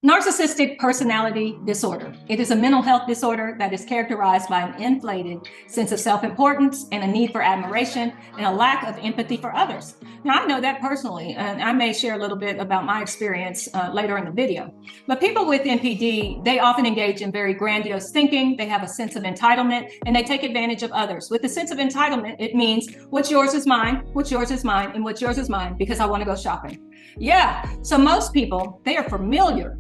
Narcissistic personality disorder. It is a mental health disorder that is characterized by an inflated sense of self-importance and a need for admiration and a lack of empathy for others. Now, I know that personally, and I may share a little bit about my experience later in the video. But people with NPD, they often engage in very grandiose thinking. They have a sense of entitlement, and they take advantage of others. With the sense of entitlement, it means what's yours is mine, what's yours is mine, and what's yours is mine because I want to go shopping. Yeah, so most people, they are familiar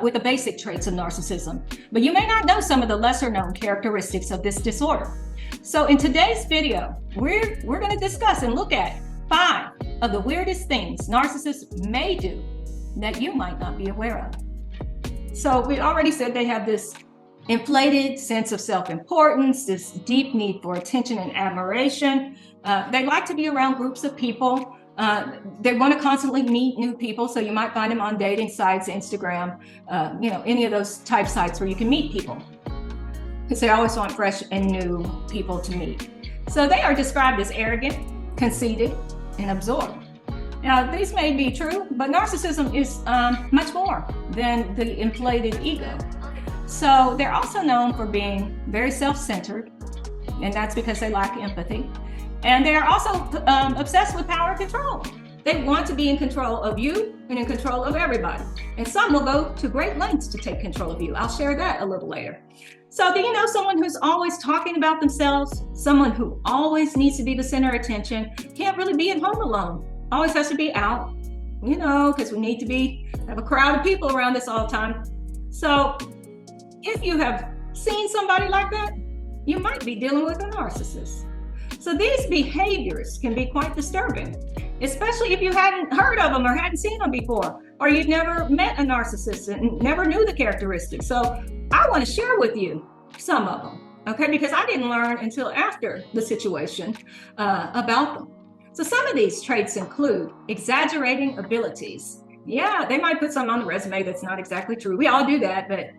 with the basic traits of narcissism, but you may not know some of the lesser known characteristics of this disorder. So in today's video, we're going to discuss and look at 5 of the weirdest things narcissists may do that you might not be aware of. So we already said they have this inflated sense of self-importance, this deep need for attention and admiration. They like to be around groups of people. They want to constantly meet new people, so you might find them on dating sites, Instagram, any of those type sites where you can meet people, because they always want fresh and new people to meet. So they are described as arrogant, conceited, and absorbed. Now, these may be true, but narcissism is much more than the inflated ego. So they're also known for being very self-centered, and that's because they lack empathy. And they are also obsessed with power and control. They want to be in control of you and in control of everybody. And some will go to great lengths to take control of you. I'll share that a little later. So do you know someone who's always talking about themselves? Someone who always needs to be the center of attention, can't really be at home alone, always has to be out, because we need to have a crowd of people around us all the time. So if you have seen somebody like that, you might be dealing with a narcissist. So these behaviors can be quite disturbing, especially if you hadn't heard of them or hadn't seen them before, or you'd never met a narcissist and never knew the characteristics. So I want to share with you some of them, okay? Because I didn't learn until after the situation about them. So some of these traits include exaggerating abilities. Yeah, they might put something on the resume that's not exactly true. We all do that, but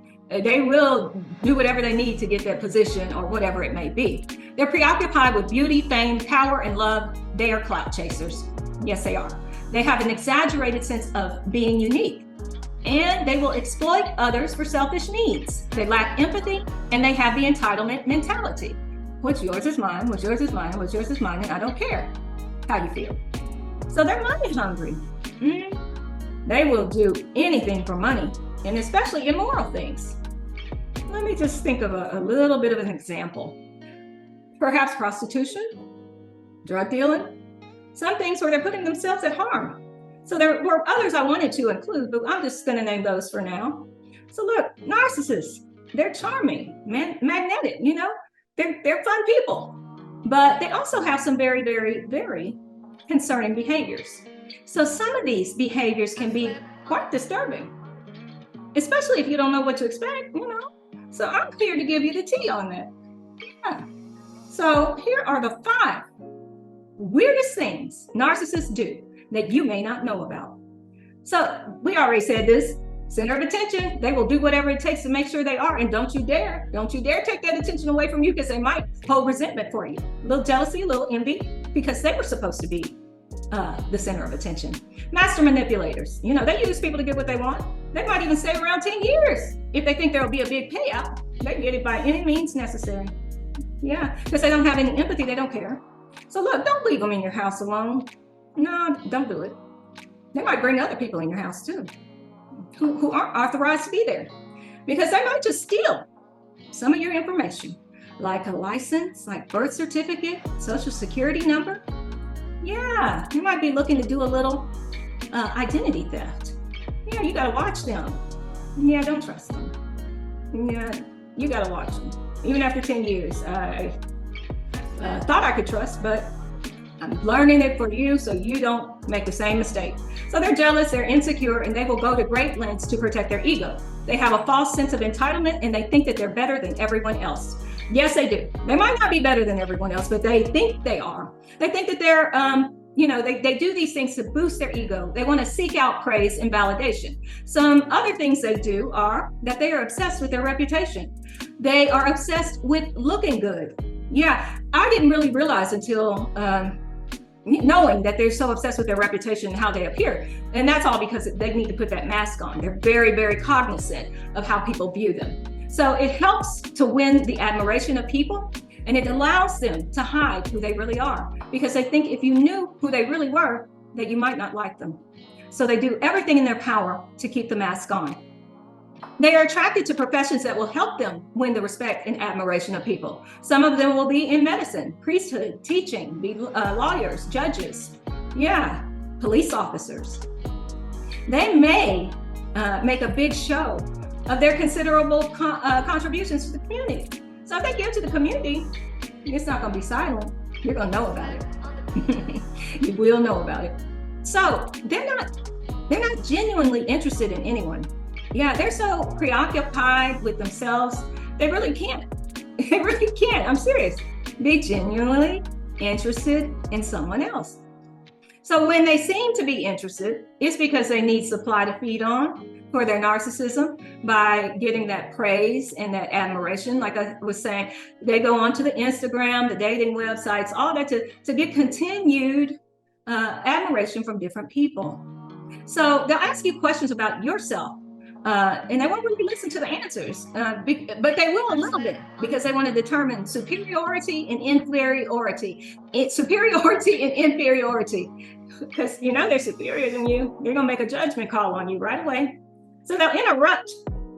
they will do whatever they need to get that position or whatever it may be. They're preoccupied with beauty, fame, power, and love. They are clout chasers. Yes, they are. They have an exaggerated sense of being unique, and they will exploit others for selfish needs. They lack empathy, and they have the entitlement mentality. What's yours is mine, what's yours is mine, what's yours is mine, and I don't care how you feel. So they're money hungry. They will do anything for money, and especially immoral things. Let me just think of a little bit of an example. Perhaps prostitution, drug dealing, some things where they're putting themselves at harm. So there were others I wanted to include, but I'm just going to name those for now. So look, narcissists, they're charming, magnetic, they're fun people, but they also have some very, very, very concerning behaviors. So some of these behaviors can be quite disturbing, especially if you don't know what to expect, So I'm here to give you the tea on that. Yeah. So here are the 5 weirdest things narcissists do that you may not know about. So we already said this, center of attention. They will do whatever it takes to make sure they are. And don't you dare take that attention away from you, because they might hold resentment for you. A little jealousy, a little envy, because they were supposed to be the center of attention. Master manipulators. They use people to get what they want. They might even stay around 10 years. If they think there will be a big payout, they get it by any means necessary. Yeah, because they don't have any empathy, they don't care. So look, don't leave them in your house alone. No, don't do it. They might bring other people in your house too, who aren't authorized to be there, because they might just steal some of your information, like a license, like birth certificate, social security number. Yeah, you might be looking to do a little identity theft. Yeah, you gotta watch them. Yeah, don't trust them. Yeah, you gotta watch them. Even after 10 years, I thought I could trust, but I'm learning it for you so you don't make the same mistake. So they're jealous, they're insecure, and they will go to great lengths to protect their ego. They have a false sense of entitlement, and they think that they're better than everyone else. Yes, they do. They might not be better than everyone else, but they think they are. They think that they're, they do these things to boost their ego. They want to seek out praise and validation. Some other things they do are that they are obsessed with their reputation. They are obsessed with looking good. Yeah, I didn't really realize until knowing that they're so obsessed with their reputation and how they appear. And that's all because they need to put that mask on. They're very, very cognizant of how people view them. So it helps to win the admiration of people, and it allows them to hide who they really are, because they think if you knew who they really were, that you might not like them. So they do everything in their power to keep the mask on. They are attracted to professions that will help them win the respect and admiration of people. Some of them will be in medicine, priesthood, teaching, be lawyers, judges, police officers. They may make a big show of their considerable contributions to the community. So if they give to the community, it's not going to be silent. You're going to know about it. You will know about it. So they're not genuinely interested in anyone. Yeah, they're so preoccupied with themselves, they really can't. They really can't. I'm serious. Be genuinely interested in someone else. So when they seem to be interested, it's because they need supply to feed on for their narcissism by getting that praise and that admiration. Like I was saying, they go onto the Instagram, the dating websites, all that to get continued admiration from different people. So they'll ask you questions about yourself. And they won't really listen to the answers, but they will a little bit, because they want to determine superiority and inferiority. It's superiority and inferiority, because they're superior than you. They're going to make a judgment call on you right away. So they'll interrupt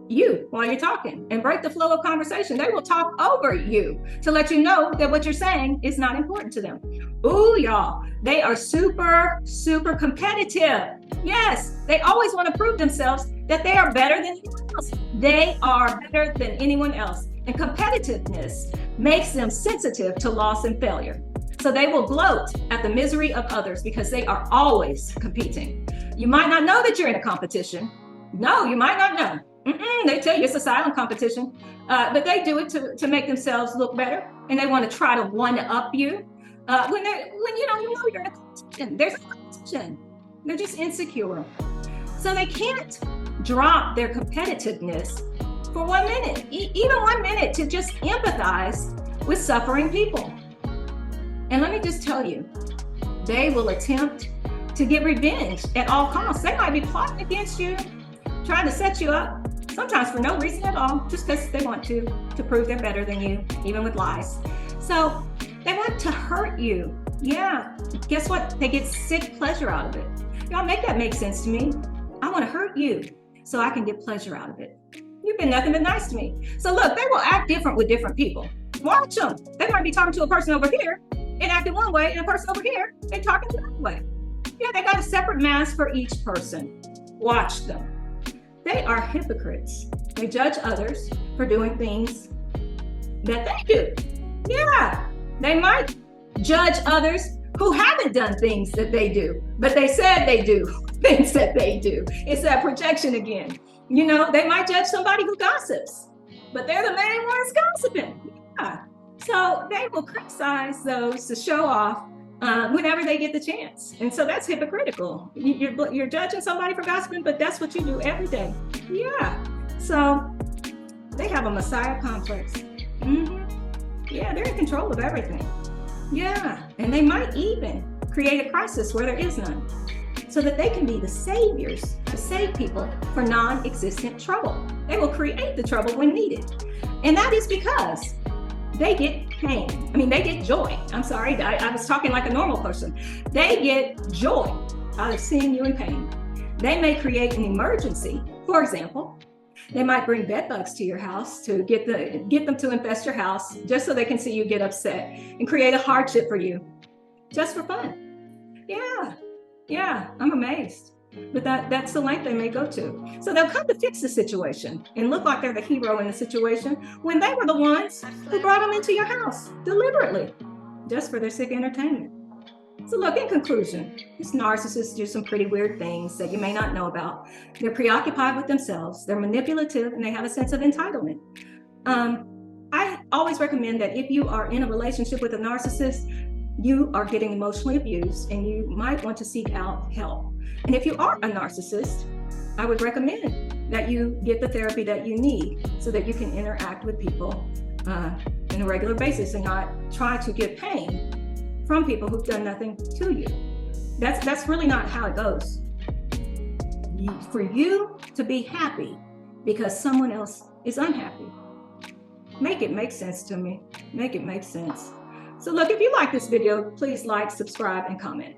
you while you're talking and break the flow of conversation. They will talk over you to let you know that what you're saying is not important to them. Ooh, y'all, they are super, super competitive. Yes, they always want to prove themselves that they are better than anyone else. They are better than anyone else. And competitiveness makes them sensitive to loss and failure. So they will gloat at the misery of others because they are always competing. You might not know that you're in a competition. No, you might not know. They tell you it's a silent competition, but they do it to make themselves look better, and they want to try to one-up you when you know you're in a competition. There's a competition. They're just insecure. So they can't drop their competitiveness for 1 minute, even 1 minute, to just empathize with suffering people. And let me just tell you, they will attempt to get revenge at all costs. They might be plotting against you, trying to set you up, sometimes for no reason at all, just because they want to prove they're better than you, even with lies. So they want to hurt you. Yeah, guess what? They get sick pleasure out of it. Y'all, make that make sense to me. I want to hurt you so I can get pleasure out of it. You've been nothing but nice to me. So look, they will act different with different people. Watch them. They might be talking to a person over here and acting one way, and a person over here, they're talking another way. Yeah, they got a separate mask for each person. Watch them. They are hypocrites. They judge others for doing things that they do. Yeah, they might judge others who haven't done things that they do, but they said they do things that they do. It's that projection again. They might judge somebody who gossips, but they're the main ones gossiping. Yeah. So they will criticize those to show off whenever they get the chance. And so that's hypocritical. You're judging somebody for gossiping, but that's what you do every day. Yeah. So they have a messiah complex. Yeah, they're in control of everything. Yeah. And they might even create a crisis where there is none, so that they can be the saviors to save people for non-existent trouble. They will create the trouble when needed. And that is because they get pain. They get joy. I'm sorry, I was talking like a normal person. They get joy out of seeing you in pain. They may create an emergency. For example, they might bring bed bugs to your house to get them to infest your house, just so they can see you get upset and create a hardship for you, just for fun. Yeah, I'm amazed. But that's the length they may go to. So they'll come to fix the situation and look like they're the hero in the situation when they were the ones who brought them into your house deliberately, just for their sick entertainment. So look, in conclusion, these narcissists do some pretty weird things that you may not know about. They're preoccupied with themselves, they're manipulative, and they have a sense of entitlement. I always recommend that if you are in a relationship with a narcissist, you are getting emotionally abused and you might want to seek out help. And if you are a narcissist, I would recommend that you get the therapy that you need so that you can interact with people on a regular basis and not try to give pain from people who've done nothing to you. That's really not how it goes. For you to be happy because someone else is unhappy. Make it make sense to me. Make it make sense. So look, if you like this video, please like, subscribe, and comment.